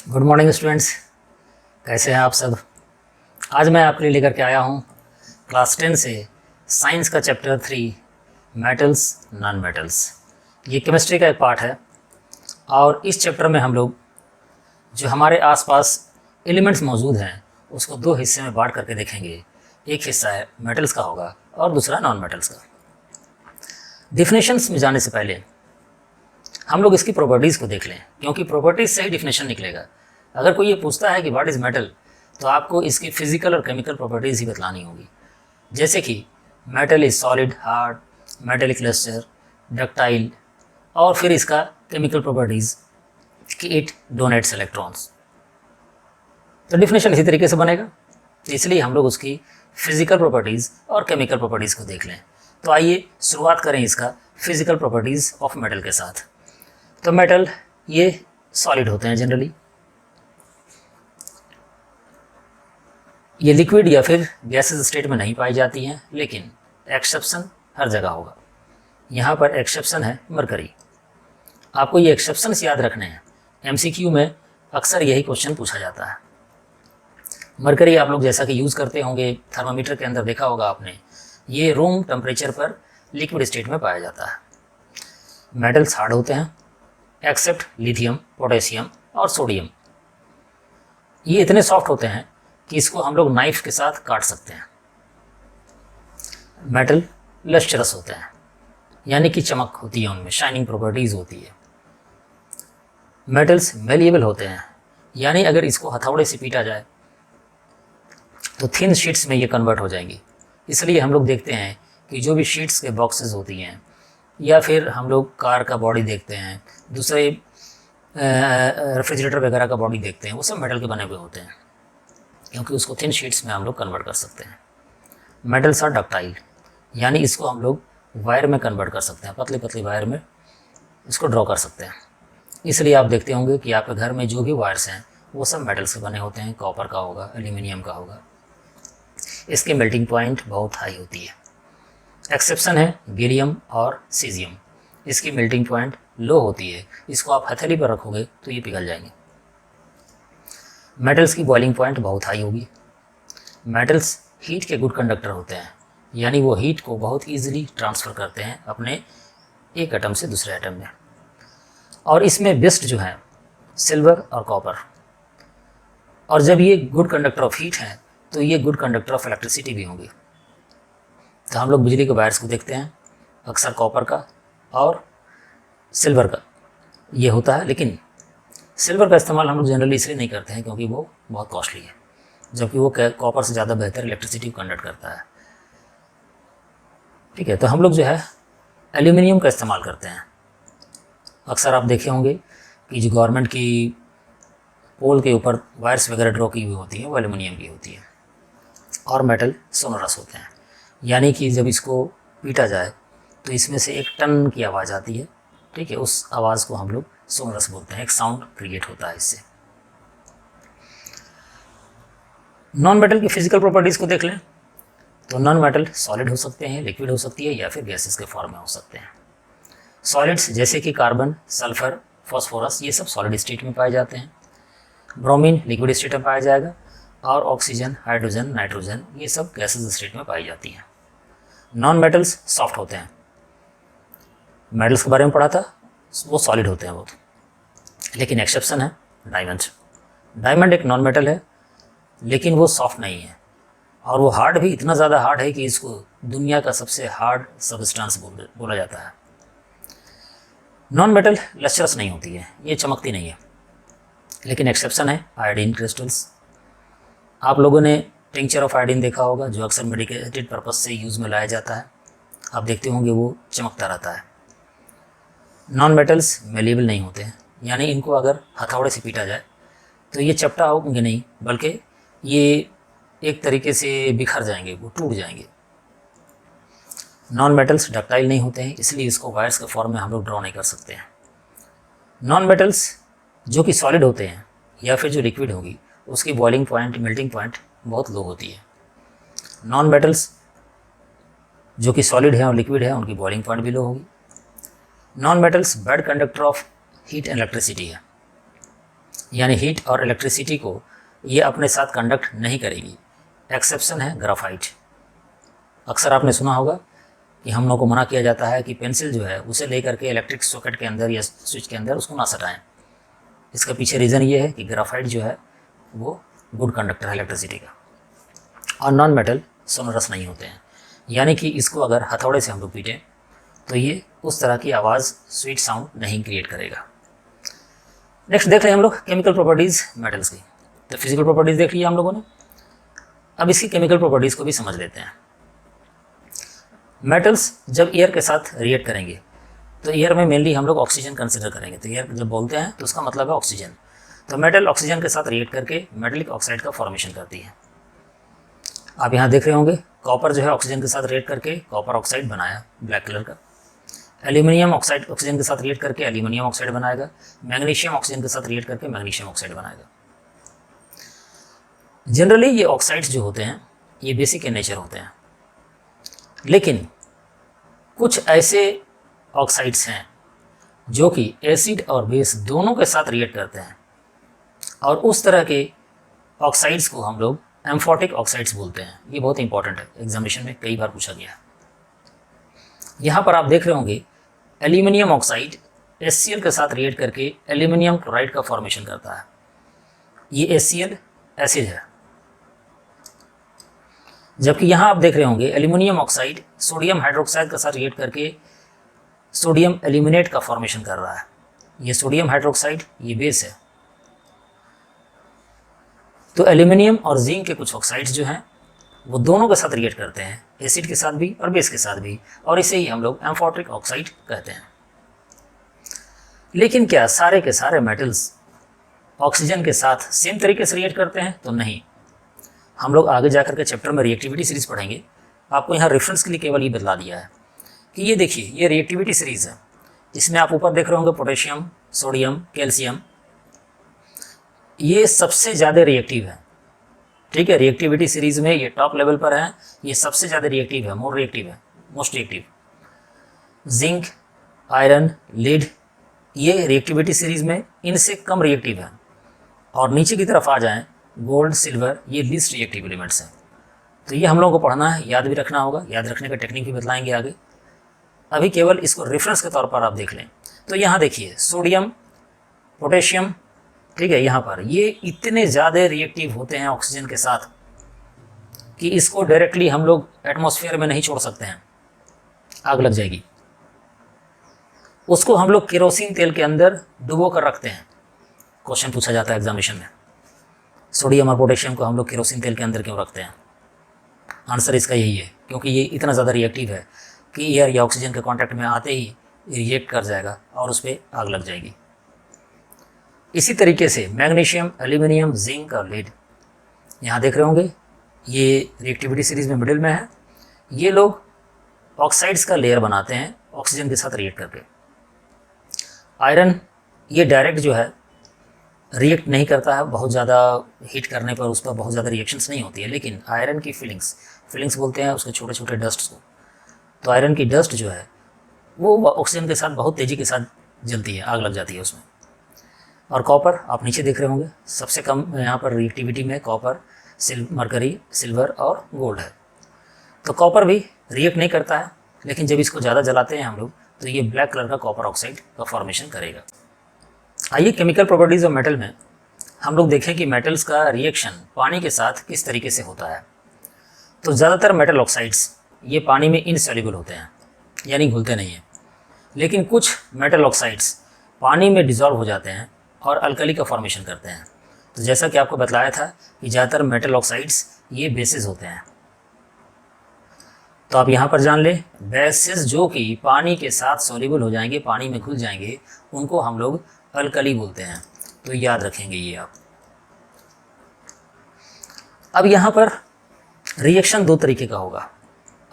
Good morning students, कैसे हैं आप सब। आज मैं आपके लिए लेकर के आया हूँ क्लास 10 से साइंस का चैप्टर 3 मेटल्स नॉन मेटल्स। ये केमिस्ट्री का एक पार्ट है और इस चैप्टर में हम लोग जो हमारे आसपास एलिमेंट्स मौजूद हैं उसको दो हिस्से में बांट करके देखेंगे। एक हिस्सा है मेटल्स का होगा और दूसरा नॉन मेटल्स का। डिफिनेशंस में जाने से पहले हम लोग इसकी प्रॉपर्टीज़ को देख लें, क्योंकि प्रॉपर्टीज़ से ही डिफिनेशन निकलेगा। अगर कोई ये पूछता है कि व्हाट इज़ मेटल, तो आपको इसकी फिजिकल और केमिकल प्रॉपर्टीज़ ही बतलानी होगी। जैसे कि metal is solid, hard, metallic lustre, ductile, और फिर इसका केमिकल प्रॉपर्टीज़ कि इट डोनेट्स इलेक्ट्रॉन्स। तो डिफिनेशन इसी तरीके से बनेगा, तो इसलिए हम लोग उसकी फिजिकल प्रॉपर्टीज़ और केमिकल प्रॉपर्टीज़ को देख लें। तो आइए शुरुआत करें इसका फिजिकल प्रॉपर्टीज़ ऑफ मेटल के साथ। तो मेटल ये सॉलिड होते हैं जनरली, ये लिक्विड या फिर गैसेस स्टेट में नहीं पाई जाती हैं, लेकिन एक्सेप्शन हर जगह होगा। यहाँ पर एक्सेप्शन है मरकरी। आपको ये एक्सेप्शंस याद रखने हैं, एमसीक्यू में अक्सर यही क्वेश्चन पूछा जाता है। मरकरी आप लोग जैसा कि यूज़ करते होंगे, थर्मामीटर के अंदर देखा होगा आपने, ये रूम टेम्परेचर पर लिक्विड स्टेट में पाया जाता है। मेटल्स हार्ड होते हैं एक्सेप्ट लिथियम, पोटेशियम और सोडियम। ये इतने सॉफ्ट होते हैं कि इसको हम लोग नाइफ के साथ काट सकते हैं। मेटल लस्ट्रस होते हैं, यानी कि चमक होती है उनमें, शाइनिंग प्रॉपर्टीज़ होती है। मेटल्स मेलिएबल होते हैं, यानी अगर इसको हथौड़े से पीटा जाए तो थिन शीट्स में ये कन्वर्ट हो जाएंगी। इसलिए हम लोग देखते हैं कि जो भी शीट्स के बॉक्सेस होती हैं, या फिर हम लोग कार का बॉडी देखते हैं, दूसरे रेफ्रिजरेटर वगैरह का बॉडी देखते हैं, वो सब मेटल के बने हुए होते हैं, क्योंकि उसको थिन शीट्स में हम लोग कन्वर्ट कर सकते हैं। मेटल्स आर डक्टाइल, यानी इसको हम लोग वायर में कन्वर्ट कर सकते हैं, पतली पतली वायर में इसको ड्रॉ कर सकते हैं। इसलिए आप देखते होंगे कि आपके घर में जो भी वायर्स हैं वो सब मेटल्स के बने होते हैं, कॉपर का होगा, एल्यूमिनियम का होगा। इसकी मेल्टिंग पॉइंट बहुत हाई होती है। एक्सेप्शन है गैलियम और सीजियम, इसकी मेल्टिंग पॉइंट लो होती है, इसको आप हथेली पर रखोगे तो ये पिघल जाएंगे। मेटल्स की बॉइलिंग पॉइंट बहुत हाई होगी। मेटल्स हीट के गुड कंडक्टर होते हैं, यानी वो हीट को बहुत ईजिली ट्रांसफ़र करते हैं अपने एक एटम से दूसरे एटम में। और इसमें बेस्ट जो है सिल्वर और कॉपर। और जब ये गुड कंडक्टर ऑफ हीट हैं तो ये गुड कंडक्टर ऑफ इलेक्ट्रिसिटी भी होंगे। तो हम लोग बिजली के वायर्स को देखते हैं, अक्सर कॉपर का और सिल्वर का ये होता है, लेकिन सिल्वर का इस्तेमाल हम लोग जनरली इसलिए नहीं करते हैं क्योंकि वो बहुत कॉस्टली है, जबकि वो कॉपर से ज़्यादा बेहतर इलेक्ट्रिसिटी को कंडक्ट करता है। ठीक है, तो हम लोग जो है एल्यूमिनियम का इस्तेमाल करते हैं। अक्सर आप देखे होंगे कि जो गवर्नमेंट की पोल के ऊपर वायर्स वगैरह ड्रॉ की हुई होती हैं वो एल्यूमिनियम की होती है। और मेटल सोनोरस होते हैं, यानी कि जब इसको पीटा जाए तो इसमें से एक टन की आवाज़ आती है। ठीक है, उस आवाज़ को हम लोग सोनोरस बोलते हैं, एक साउंड क्रिएट होता है इससे। नॉन मेटल की फिजिकल प्रॉपर्टीज़ को देख लें तो नॉन मेटल सॉलिड हो सकते हैं, लिक्विड हो सकती है, या फिर गैसेस के फॉर्म में हो सकते हैं। सॉलिड्स जैसे कि कार्बन, सल्फर, फॉस्फोरस, ये सब सॉलिड स्टेट में पाए जाते हैं। ब्रोमीन लिक्विड स्टेट में पाया जाएगा, और ऑक्सीजन, हाइड्रोजन, नाइट्रोजन, ये सब गैसेस स्टेट में पाई जाती हैं। नॉन मेटल्स सॉफ्ट होते हैं। मेटल्स के बारे में पढ़ा था, वो सॉलिड होते हैं वो, लेकिन एक्सेप्शन है डायमंड। डायमंड एक नॉन मेटल है, लेकिन वो सॉफ्ट नहीं है, और वो हार्ड भी इतना ज़्यादा हार्ड है कि इसको दुनिया का सबसे हार्ड सबस्टेंस बोला जाता है। नॉन मेटल लस्ट्रस नहीं होती है, ये चमकती नहीं है, लेकिन एक्सेप्शन है आयोडीन क्रिस्टल्स। आप लोगों ने टिंचर ऑफ आयोडीन देखा होगा, जो अक्सर मेडिकेटेड पर्पज से यूज़ में लाया जाता है। आप देखते होंगे वो चमकता रहता है। नॉन मेटल्स मेलिएबल नहीं होते हैं, यानी इनको अगर हथौड़े से पीटा जाए तो ये चपटा होंगे नहीं, बल्कि ये एक तरीके से बिखर जाएंगे, वो टूट जाएंगे। नॉन मेटल्स डक्टाइल नहीं होते हैं, इसलिए इसको वायर्स के फॉर्म में हम लोग ड्रॉ नहीं कर सकते हैं। नॉन मेटल्स जो कि सॉलिड होते हैं या फिर जो लिक्विड होगी, उसकी बॉइलिंग पॉइंट, मेल्टिंग पॉइंट बहुत लो होती है। नॉन मेटल्स जो कि सॉलिड है और लिक्विड है, उनकी बॉइलिंग पॉइंट भी लो होगी। Non metals bad conductor of heat and electricity है। यानी हीट और इलेक्ट्रिसिटी को ये अपने साथ कंडक्ट नहीं करेगी। एक्सेप्शन है ग्राफाइट। अक्सर आपने सुना होगा कि हम लोगों को मना किया जाता है कि पेंसिल जो है उसे लेकर के इलेक्ट्रिक सॉकेट के अंदर या स्विच के अंदर उसको ना सटाएं। इसका पीछे रीज़न ये है कि ग्राफाइट जो है वो गुड कंडक्टर है इलेक्ट्रिसिटी का। और नॉन मेटल सोनोरस नहीं होते हैं, यानी कि इसको अगर हथौड़े से हम लोग पीटें तो ये उस तरह की आवाज़, स्वीट साउंड नहीं क्रिएट करेगा। नेक्स्ट देख रहे हैं हम लोग केमिकल प्रॉपर्टीज़ मेटल्स की। तो फिजिकल प्रॉपर्टीज़ देख लिया हम लोगों ने, अब इसकी केमिकल प्रॉपर्टीज़ को भी समझ लेते हैं। मेटल्स जब एयर के साथ रिएक्ट करेंगे तो एयर में मेनली हम लोग ऑक्सीजन कंसिडर करेंगे। तो एयर जब बोलते हैं तो उसका मतलब है ऑक्सीजन। तो मेटल ऑक्सीजन के साथ रिएक्ट करके मेटलिक ऑक्साइड का फॉर्मेशन करती है। आप यहाँ देख रहे होंगे कॉपर जो है ऑक्सीजन के साथ रिएक्ट करके कॉपर ऑक्साइड बनाया ब्लैक कलर का। एल्यूमिनियम ऑक्साइड ऑक्सीजन के साथ रिएक्ट करके एल्यूमिनियम ऑक्साइड बनाएगा। मैग्नीशियम ऑक्सीजन के साथ रिएक्ट करके मैग्नीशियम ऑक्साइड बनाएगा। जनरली ये ऑक्साइड्स जो होते हैं ये बेसिक इन नेचर होते हैं, लेकिन कुछ ऐसे ऑक्साइड्स हैं जो कि एसिड और बेस दोनों के साथ रिएक्ट करते हैं, और उस तरह के ऑक्साइड्स को हम लोग एम्फोटिक ऑक्साइड्स बोलते हैं। ये बहुत इंपॉर्टेंट है, एग्जामिनेशन में कई बार पूछा गया है। यहाँ पर आप देख रहे होंगे एल्यूमिनियम ऑक्साइड HCl के साथ रिएक्ट करके एल्यूमिनियम क्लोराइड का फॉर्मेशन करता है। ये HCl एसिड है, जबकि यहाँ आप देख रहे होंगे एल्यूमिनियम ऑक्साइड सोडियम हाइड्रोक्साइड के साथ रिएक्ट करके सोडियम एल्यूमिनेट का फॉर्मेशन कर रहा है। ये सोडियम हाइड्रोक्साइड ये बेस है। तो एल्यूमिनियम और जिंक के कुछ ऑक्साइड्स जो हैं वो दोनों के साथ रिएक्ट करते हैं, एसिड के साथ भी और बेस के साथ भी, और इसे ही हम लोग एम्फोटिक ऑक्साइड कहते हैं। लेकिन क्या सारे के सारे मेटल्स ऑक्सीजन के साथ सेम तरीके से रिएक्ट करते हैं? तो नहीं। हम लोग आगे जाकर के चैप्टर में रिएक्टिविटी सीरीज पढ़ेंगे। आपको यहाँ रेफरेंस के लिए केवल ये बतला दिया है कि ये देखिए ये रिएक्टिविटी सीरीज है। इसमें आप ऊपर देख रहे होंगे पोटेशियम, सोडियम, कैल्शियम, ये सबसे ज़्यादा रिएक्टिव है। ठीक है, रिएक्टिविटी सीरीज में ये टॉप लेवल पर है, ये सबसे ज़्यादा रिएक्टिव है, मोर रिएक्टिव है, most reactive. Zinc, iron, lead ये रिएक्टिविटी सीरीज में इनसे कम रिएक्टिव है। और नीचे की तरफ आ जाएं गोल्ड, सिल्वर, ये लीस्ट रिएक्टिव एलिमेंट्स हैं। तो ये हम लोगों को पढ़ना है, याद भी रखना होगा, याद रखने का टेक्निक भी बतलाएंगे आगे। अभी केवल इसको रेफरेंस के तौर पर आप देख लें। तो यहाँ देखिए सोडियम, पोटेशियम, ठीक है, यहाँ पर ये इतने ज़्यादा रिएक्टिव होते हैं ऑक्सीजन के साथ कि इसको डायरेक्टली हम लोग एटमॉस्फेयर में नहीं छोड़ सकते हैं, आग लग जाएगी। उसको हम लोग केरोसिन तेल के अंदर डुबो कर रखते हैं। क्वेश्चन पूछा जाता है एग्जामिनेशन में, सोडियम और पोटेशियम को हम लोग केरोसिन तेल के अंदर क्यों रखते हैं? आंसर इसका यही है, क्योंकि ये इतना ज़्यादा रिएक्टिव है कि एयर या ऑक्सीजन के कांटेक्ट में आते ही रिएक्ट कर जाएगा और उस पर आग लग जाएगी। इसी तरीके से मैग्नीशियम, एल्यूमिनियम, जिंक और लीड, यहाँ देख रहे होंगे ये रिएक्टिविटी सीरीज में मिडिल में है। ये लोग ऑक्साइड्स का लेयर बनाते हैं ऑक्सीजन के साथ रिएक्ट करके। आयरन ये डायरेक्ट जो है रिएक्ट नहीं करता है, बहुत ज़्यादा हीट करने पर उस पर बहुत ज़्यादा रिएक्शंस नहीं होती है, लेकिन आयरन की फिलिंग्स बोलते हैं उसके छोटे छोटे डस्ट्स को। तो आयरन की डस्ट जो है वो ऑक्सीजन के साथ बहुत तेज़ी के साथ जलती है, आग लग जाती है उसमें। और कॉपर आप नीचे देख रहे होंगे सबसे कम यहाँ पर रिएक्टिविटी में कॉपर, मरकरी, सिल्वर और गोल्ड है। तो कॉपर भी रिएक्ट नहीं करता है, लेकिन जब इसको ज़्यादा जलाते हैं हम लोग तो ये ब्लैक कलर का कॉपर ऑक्साइड का फॉर्मेशन करेगा। आइए केमिकल प्रॉपर्टीज़ ऑफ मेटल में हम लोग देखें कि मेटल्स का रिएक्शन पानी के साथ किस तरीके से होता है। तो ज़्यादातर मेटल ऑक्साइड्स ये पानी में इनसॉल्युबल होते हैं, यानी घुलते नहीं हैं, लेकिन कुछ मेटल ऑक्साइड्स पानी में डिज़ोल्व हो जाते हैं और अल्कली का फॉर्मेशन करते हैं। तो जैसा कि आपको बताया था कि ज़्यादातर मेटल ऑक्साइड्स ये बेसिस होते हैं। तो आप यहाँ पर जान लें बेसिस जो कि पानी के साथ सॉल्युबल हो जाएंगे, पानी में घुल जाएंगे, उनको हम लोग अल्कली बोलते हैं। तो याद रखेंगे ये आप। अब यहाँ पर रिएक्शन दो तरीके का होगा।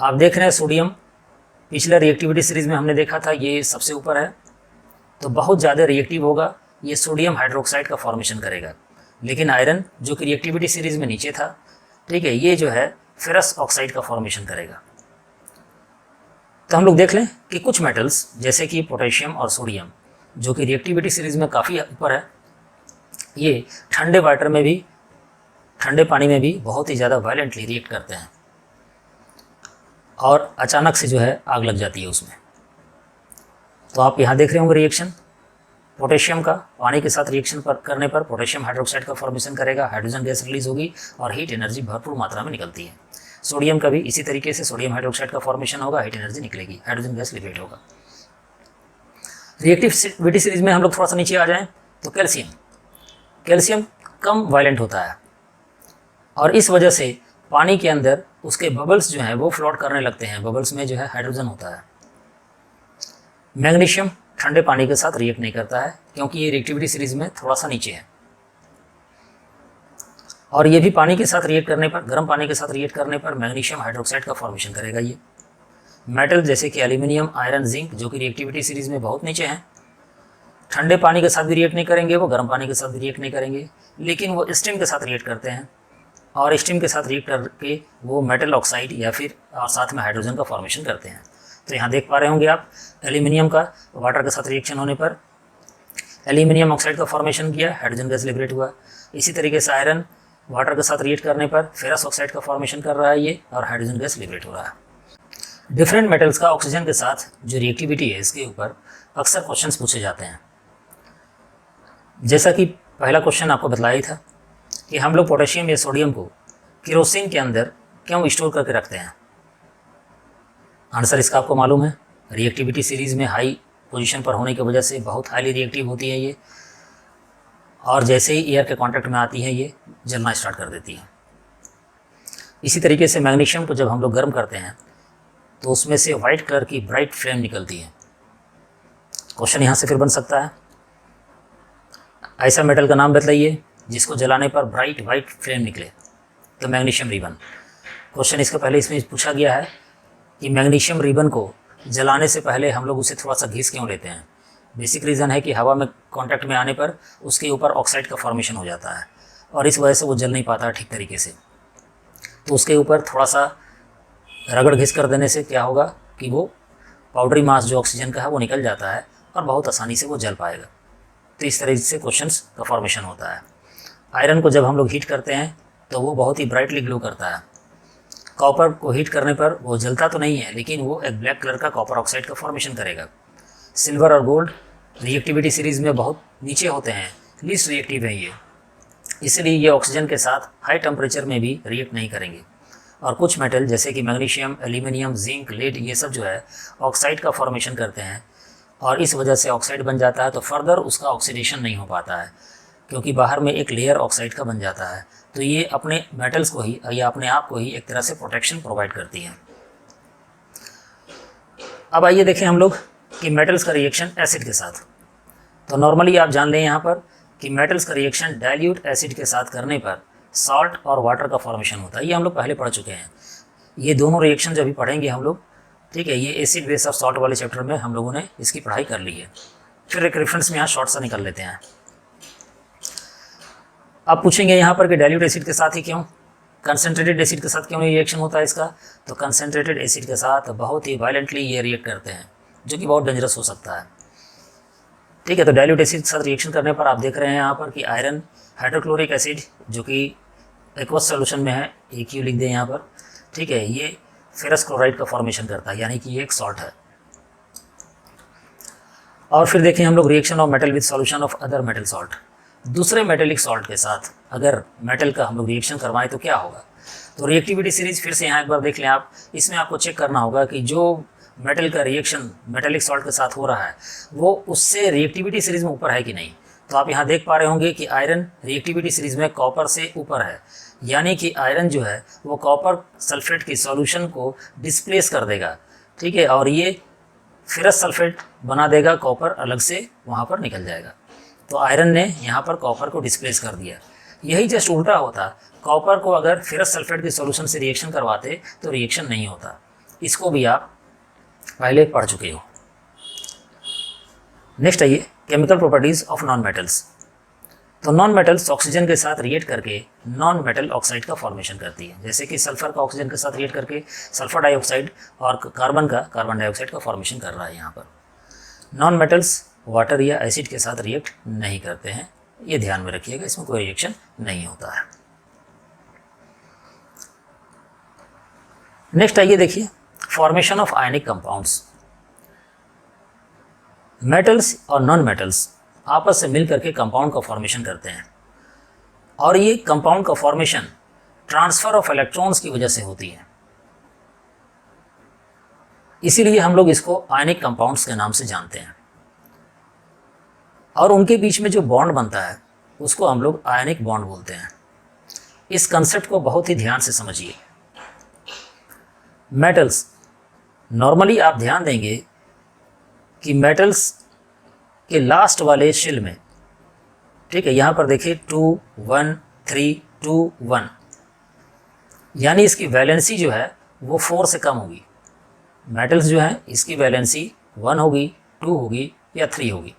आप देख रहे हैं सोडियम, पिछले रिएक्टिविटी सीरीज में हमने देखा था ये सबसे ऊपर है, तो बहुत ज़्यादा रिएक्टिव होगा, ये सोडियम हाइड्रोक्साइड का फॉर्मेशन करेगा। लेकिन आयरन जो कि रिएक्टिविटी सीरीज में नीचे था, ठीक है, ये जो है फेरस ऑक्साइड का फॉर्मेशन करेगा। तो हम लोग देख लें कि कुछ मेटल्स जैसे कि पोटेशियम और सोडियम जो कि रिएक्टिविटी सीरीज में काफ़ी ऊपर है, ये ठंडे वाटर में भी, ठंडे पानी में भी बहुत ही ज़्यादा वायलेंटली रिएक्ट करते हैं और अचानक से जो है आग लग जाती है उसमें। तो आप यहाँ देख रहे होंगे रिएक्शन, पोटेशियम का पानी के साथ रिएक्शन करने पर पोटेशियम हाइड्रोक्साइड का फॉर्मेशन करेगा, हाइड्रोजन गैस रिलीज होगी और हीट एनर्जी भरपूर मात्रा में निकलती है। सोडियम का भी इसी तरीके से सोडियम हाइड्रोक्साइड का फॉर्मेशन होगा, हीट एनर्जी निकलेगी, हाइड्रोजन गैस लिबरेट होगा। रिएक्टिविटी सीरीज में हम लोग थोड़ा सा नीचे आ जाएं तो कैल्शियम कम वायलेंट होता है और इस वजह से पानी के अंदर उसके बबल्स जो हैं वो फ्लोट करने लगते हैं, बबल्स में जो है हाइड्रोजन होता है। मैग्नीशियम ठंडे पानी के साथ रिएक्ट नहीं करता है क्योंकि ये रिएक्टिविटी सीरीज में थोड़ा सा नीचे है और ये भी पानी के साथ रिएक्ट करने पर, गर्म पानी के साथ रिएक्ट करने पर मैग्नीशियम हाइड्रोक्साइड का फॉर्मेशन करेगा। ये मेटल जैसे कि एल्यूमिनियम, आयरन, जिंक जो कि रिएक्टिविटी सीरीज में बहुत नीचे हैं, ठंडे पानी के साथ भी रिएक्ट नहीं करेंगे, वो गर्म पानी के साथ भी रिएक्ट नहीं करेंगे, लेकिन वो स्टीम के साथ रिएक्ट करते हैं और स्टीम के साथ रिएक्ट करके वो मेटल ऑक्साइड या फिर और साथ में हाइड्रोजन का फॉर्मेशन करते हैं। तो यहाँ देख पा रहे होंगे आप, एल्यूमिनियम का वाटर के साथ रिएक्शन होने पर एल्यूमिनियम ऑक्साइड का फॉर्मेशन किया, हाइड्रोजन गैस लिबरेट हुआ। इसी तरीके से आयरन वाटर के साथ रिएक्ट करने पर फेरस ऑक्साइड का फॉर्मेशन कर रहा है ये और हाइड्रोजन गैस लिबरेट हो रहा है। डिफरेंट मेटल्स का ऑक्सीजन के साथ जो रिएक्टिविटी है इसके ऊपर अक्सर क्वेश्चंस पूछे जाते हैं। जैसा कि पहला क्वेश्चन आपको बताया ही था कि हम लोग पोटेशियम या सोडियम को केरोसिन के अंदर क्यों स्टोर करके रखते हैं। आंसर इसका आपको मालूम है, रिएक्टिविटी सीरीज में हाई पोजीशन पर होने की वजह से बहुत हाईली रिएक्टिव होती है ये और जैसे ही एयर के कांटेक्ट में आती है ये जलना स्टार्ट कर देती है। इसी तरीके से मैग्नीशियम को जब हम लोग गर्म करते हैं तो उसमें से वाइट कलर की ब्राइट फ्लेम निकलती है। क्वेश्चन यहाँ से फिर बन सकता है, ऐसा मेटल का नाम बताइए जिसको जलाने पर ब्राइट वाइट फ्लेम निकले। तो मैग्नीशियम रिबन। क्वेश्चन इसका पहले इसमें पूछा गया है कि मैग्नीशियम रिबन को जलाने से पहले हम लोग उसे थोड़ा सा घिस क्यों लेते हैं। बेसिक रीज़न है कि हवा में कांटेक्ट में आने पर उसके ऊपर ऑक्साइड का फॉर्मेशन हो जाता है और इस वजह से वो जल नहीं पाता ठीक तरीके से। तो उसके ऊपर थोड़ा सा रगड़ घिस कर देने से क्या होगा कि वो पाउडरी मास जो ऑक्सीजन का है वो निकल जाता है और बहुत आसानी से वो जल पाएगा। तो इस तरह से क्वेश्चंस का फॉर्मेशन होता है। आयरन को जब हम लोग हीट करते हैं तो वो बहुत ही ब्राइटली ग्लो करता है। कॉपर को हीट करने पर वो जलता तो नहीं है लेकिन वो एक ब्लैक कलर का कॉपर ऑक्साइड का फॉर्मेशन करेगा। सिल्वर और गोल्ड रिएक्टिविटी सीरीज में बहुत नीचे होते हैं, लीस्ट रिएक्टिव है ये, इसलिए ये ऑक्सीजन के साथ हाई टेम्परेचर में भी रिएक्ट नहीं करेंगे। और कुछ मेटल जैसे कि मैग्नीशियम, एल्यूमिनियम, जिंक, लेड ये सब जो है ऑक्साइड का फॉर्मेशन करते हैं और इस वजह से ऑक्साइड बन जाता है तो फर्दर उसका ऑक्सीडेशन नहीं हो पाता है क्योंकि बाहर में एक लेयर ऑक्साइड का बन जाता है। तो ये अपने मेटल्स को ही या अपने आप को ही एक तरह से प्रोटेक्शन प्रोवाइड करती है। अब आइए देखें हम लोग कि मेटल्स का रिएक्शन एसिड के साथ। तो नॉर्मली आप जान लें यहाँ पर कि मेटल्स का रिएक्शन डाइल्यूट एसिड के साथ करने पर सॉल्ट और वाटर का फॉर्मेशन होता है। ये हम लोग पहले पढ़ चुके हैं। ये दोनों रिएक्शन जब भी पढ़ेंगे हम लोग, ठीक है, ये एसिड बेस और सॉल्ट वाले चैप्टर में हम लोगों ने इसकी पढ़ाई कर ली है। फिर एक रेफरेंस में यहाँ शॉर्ट सा निकाल लेते हैं। आप पूछेंगे यहाँ पर कि डाइल्यूट एसिड के साथ ही क्यों, कंसनट्रेटेड एसिड के साथ क्यों नहीं रिएक्शन होता है इसका। तो कंसनट्रेटेड एसिड के साथ बहुत ही वायलेंटली ये रिएक्ट करते हैं जो कि बहुत डेंजरस हो सकता है। ठीक है, तो डाइल्यूट एसिड के साथ रिएक्शन करने पर आप देख रहे हैं यहाँ पर कि आयरन हाइड्रोक्लोरिक एसिड जो कि एक्वस सोल्यूशन में है, AQ लिख दें यहाँ पर, ठीक है, ये फेरस क्लोराइड का फॉर्मेशन करता है यानी कि ये एक सॉल्ट है। और फिर देखें हम लोग reaction of metal with solution of other metal salt. दूसरे मेटेलिक सॉल्ट के साथ अगर मेटल का हम लोग रिएक्शन करवाएं तो क्या होगा। तो रिएक्टिविटी सीरीज फिर से यहाँ एक बार देख लें आप। इसमें आपको चेक करना होगा कि जो मेटल का रिएक्शन मेटेलिक सॉल्ट के साथ हो रहा है वो उससे रिएक्टिविटी सीरीज में ऊपर है कि नहीं। तो आप यहाँ देख पा रहे होंगे कि आयरन रिएक्टिविटी सीरीज में कॉपर से ऊपर है, यानी कि आयरन जो है वो कॉपर सल्फेट की सॉल्यूशन को डिस्प्लेस कर देगा, ठीक है, और ये फेरस सल्फेट बना देगा, कॉपर अलग से वहाँ पर निकल जाएगा। तो आयरन ने यहाँ पर कॉपर को डिस्प्लेस कर दिया। यही जस्ट उल्टा होता, कॉपर को अगर फेरस सल्फेट के सॉल्यूशन से रिएक्शन करवाते तो रिएक्शन नहीं होता। इसको भी आप पहले पढ़ चुके हो। नेक्स्ट आइए chemical properties of non metals. तो नॉन मेटल्स ऑक्सीजन के साथ रिएक्ट करके नॉन मेटल ऑक्साइड का फॉर्मेशन करती है। जैसे कि सल्फर का ऑक्सीजन के साथ रिएक्ट करके सल्फर डाइऑक्साइड और कार्बन का कार्बन डाइऑक्साइड का फॉर्मेशन कर रहा है। यहाँ पर नॉन मेटल्स वाटर या एसिड के साथ रिएक्ट नहीं करते हैं, ये ध्यान में रखिएगा, इसमें कोई रिएक्शन नहीं होता है। नेक्स्ट आइए देखिए, formation of ionic compounds. Metals और नॉन मेटल्स आपस से मिल करके कंपाउंड का फॉर्मेशन करते हैं, और ये कंपाउंड का फॉर्मेशन ट्रांसफर ऑफ इलेक्ट्रॉन्स की वजह से होती है। इसीलिए हम लोग इसको आयनिक कंपाउंड्स के नाम से जानते हैं, और उनके बीच में जो बॉन्ड बनता है उसको हम लोग आयनिक बॉन्ड बोलते हैं। इस कंसेप्ट को बहुत ही ध्यान से समझिए। मेटल्स, नॉर्मली आप ध्यान देंगे कि मेटल्स के लास्ट वाले शेल में, ठीक है, यहाँ पर देखिए 2 1 3 2 1, यानी इसकी वैलेंसी जो है वो 4 से कम होगी। मेटल्स जो है इसकी वैलेंसी 1 होगी, 2 होगी या 3 होगी।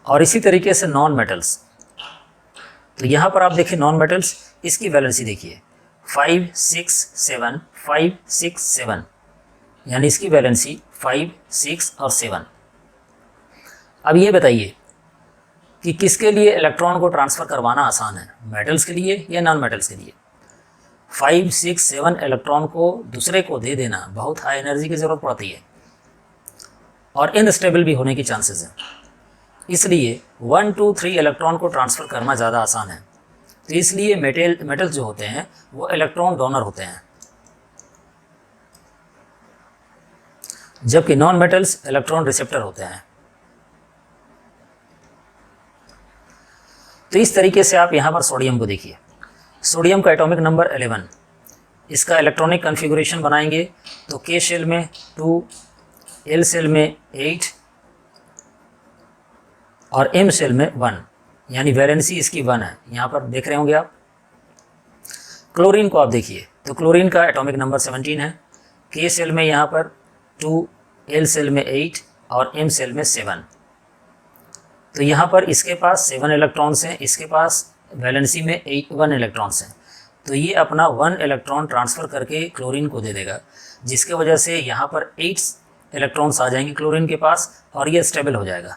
और इसी तरीके से नॉन मेटल्स, तो यहाँ पर आप देखिए नॉन मेटल्स, इसकी वैलेंसी देखिए 5 6 7 5 6 7, यानी इसकी वैलेंसी 5 6 और 7। अब ये बताइए कि किसके लिए इलेक्ट्रॉन को ट्रांसफ़र करवाना आसान है, मेटल्स के लिए या नॉन मेटल्स के लिए? 5 6 7 इलेक्ट्रॉन को दूसरे को दे देना बहुत हाई एनर्जी की ज़रूरत पड़ती है और इनस्टेबल भी होने की चांसेस हैं। इसलिए 1 2 3 इलेक्ट्रॉन को ट्रांसफ़र करना ज़्यादा आसान है। तो इसलिए मेटल्स जो होते हैं वो इलेक्ट्रॉन डोनर होते हैं, जबकि नॉन मेटल्स इलेक्ट्रॉन रिसेप्टर होते हैं। तो इस तरीके से आप यहाँ पर सोडियम को देखिए, सोडियम का एटॉमिक नंबर 11, इसका इलेक्ट्रॉनिक कॉन्फ़िगरेशन बनाएंगे तो के शेल में 2, एल शेल में 8 और एम शेल में 1, यानी वैलेंसी इसकी 1 है। यहाँ पर देख रहे होंगे आप। क्लोरीन को आप देखिए तो क्लोरीन का एटॉमिक नंबर 17 है, के शेल में यहाँ पर 2, एल शेल में 8 और एम शेल में 7। तो यहाँ पर इसके पास 7 इलेक्ट्रॉन्स हैं, इसके पास वैलेंसी में 1 इलेक्ट्रॉन्स हैं। तो ये अपना 1 इलेक्ट्रॉन ट्रांसफ़र करके क्लोरीन को दे देगा, जिसके वजह से यहाँ पर 8 इलेक्ट्रॉन्स आ जाएंगे क्लोरीन के पास और ये स्टेबल हो जाएगा।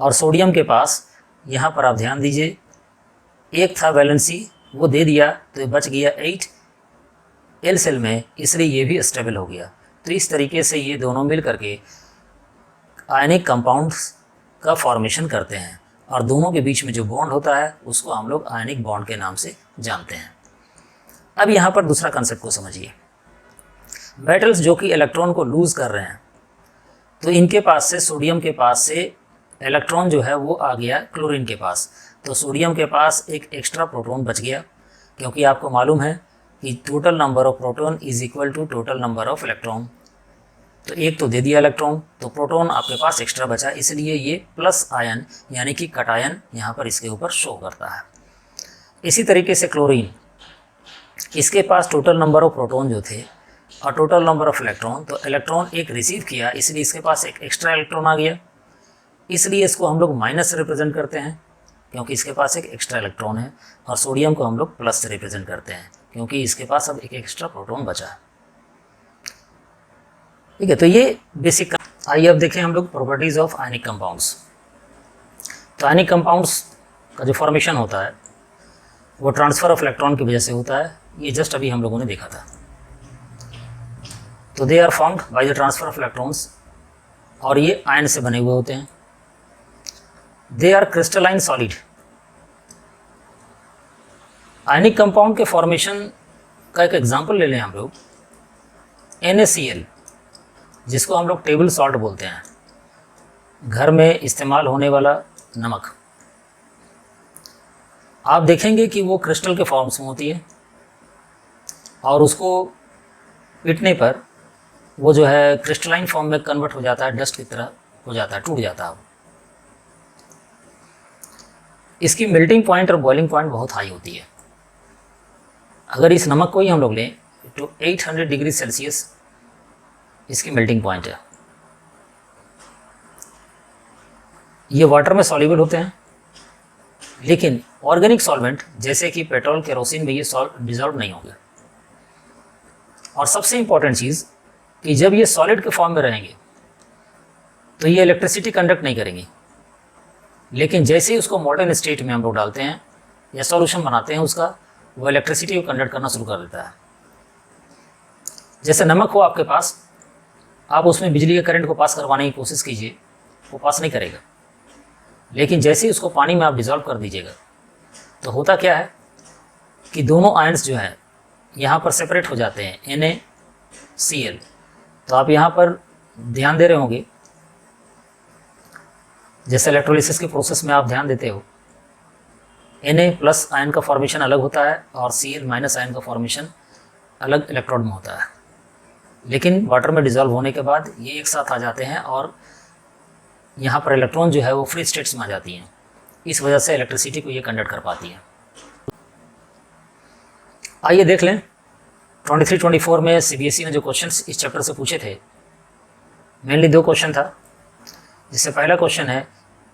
और सोडियम के पास यहाँ पर आप ध्यान दीजिए, 1 था वैलेंसी, वो दे दिया तो बच गया 8 एल शेल में, इसलिए ये भी स्टेबल हो गया। तो इस तरीके से ये दोनों मिल करके आयनिक कंपाउंड्स का फॉर्मेशन करते हैं, और दोनों के बीच में जो बॉन्ड होता है उसको हम लोग आयनिक बॉन्ड के नाम से जानते हैं। अब यहाँ पर दूसरा कंसेप्ट को समझिए। मेटल्स जो कि इलेक्ट्रॉन को लूज़ कर रहे हैं, तो इनके पास से, सोडियम के पास से इलेक्ट्रॉन जो है वो आ गया क्लोरीन के पास, तो सोडियम के पास एक एक्स्ट्रा प्रोटॉन बच गया, क्योंकि आपको मालूम है कि total number of proton is equal to total number of electron. तो एक तो दे दिया इलेक्ट्रॉन, तो प्रोटॉन आपके पास एक्स्ट्रा बचा, इसलिए ये प्लस आयन यानी कि कटायन यहाँ पर इसके ऊपर शो करता है। इसी तरीके से क्लोरीन, इसके पास टोटल नंबर ऑफ प्रोटॉन जो थे और टोटल नंबर ऑफ इलेक्ट्रॉन, तो इलेक्ट्रॉन एक रिसीव किया, इसलिए इसके पास एक एक्स्ट्रा इलेक्ट्रॉन आ गया, इसलिए इसको हम लोग माइनस से रिप्रेजेंट करते हैं क्योंकि इसके पास एक एक्स्ट्रा इलेक्ट्रॉन है, और सोडियम को हम लोग प्लस से रिप्रेजेंट करते हैं क्योंकि इसके पास अब एक एक्स्ट्रा प्रोटॉन बचा है। ठीक है, तो ये बेसिक। आइए अब देखें हम लोग प्रॉपर्टीज़ ऑफ आयनिक कंपाउंड्स। तो आयनिक कंपाउंड्स का जो फॉर्मेशन होता है वो ट्रांसफ़र ऑफ इलेक्ट्रॉन की वजह से होता है, ये जस्ट अभी हम लोगों ने देखा था। तो they are formed by the transfer of electrons, और ये आयन से बने हुए होते हैं। They are crystalline solid. Ionic compound के फॉर्मेशन का एक एग्जांपल ले लें हम लोग, NaCl, जिसको हम लोग टेबल सॉल्ट बोलते हैं, घर में इस्तेमाल होने वाला नमक। आप देखेंगे कि वो क्रिस्टल के फॉर्म्स में होती है और उसको पीटने पर वो जो है क्रिस्टलाइन फॉर्म में कन्वर्ट हो जाता है, डस्ट की तरह हो जाता है, टूट जाता है। इसकी मेल्टिंग पॉइंट और बॉइलिंग पॉइंट बहुत हाई होती है। अगर इस नमक को ही हम लोग लें तो 800 डिग्री सेल्सियस इसकी मेल्टिंग पॉइंट है। ये वाटर में सॉल्युबल होते हैं, लेकिन ऑर्गेनिक सॉल्वेंट जैसे कि पेट्रोल, केरोसिन में ये डिजॉल्व नहीं होंगे। और सबसे इंपॉर्टेंट चीज़ कि जब ये सॉलिड के फॉर्म में रहेंगे तो ये इलेक्ट्रिसिटी कंडक्ट नहीं करेंगी, लेकिन जैसे ही उसको मॉडर्न स्टेट में हम लोग डालते हैं या सॉल्यूशन बनाते हैं उसका, वो इलेक्ट्रिसिटी को कंडक्ट करना शुरू कर देता है। जैसे नमक हो आपके पास, आप उसमें बिजली के करंट को पास करवाने की कोशिश कीजिए, वो पास नहीं करेगा। लेकिन जैसे ही उसको पानी में आप डिज़ोल्व कर दीजिएगा तो होता क्या है कि दोनों आयंस जो है यहाँ पर सेपरेट हो जाते हैं, NaCl। तो आप यहाँ पर ध्यान दे रहे होंगे, जैसे इलेक्ट्रोलिसिस के प्रोसेस में आप ध्यान देते हो, Na+ आयन का फॉर्मेशन अलग होता है और Cl- आयन का फॉर्मेशन अलग इलेक्ट्रोड में होता है। लेकिन वाटर में डिज़ोल्व होने के बाद ये एक साथ आ जाते हैं और यहाँ पर इलेक्ट्रॉन जो है वो फ्री स्टेट्स में आ जाती हैं। इस वजह से इलेक्ट्रिसिटी को ये कंडक्ट कर पाती है। आइए देख लें 23-24 में CBSE ने जो क्वेश्चंस इस चैप्टर से पूछे थे, मेनली 2 क्वेश्चन था। जिससे पहला क्वेश्चन है,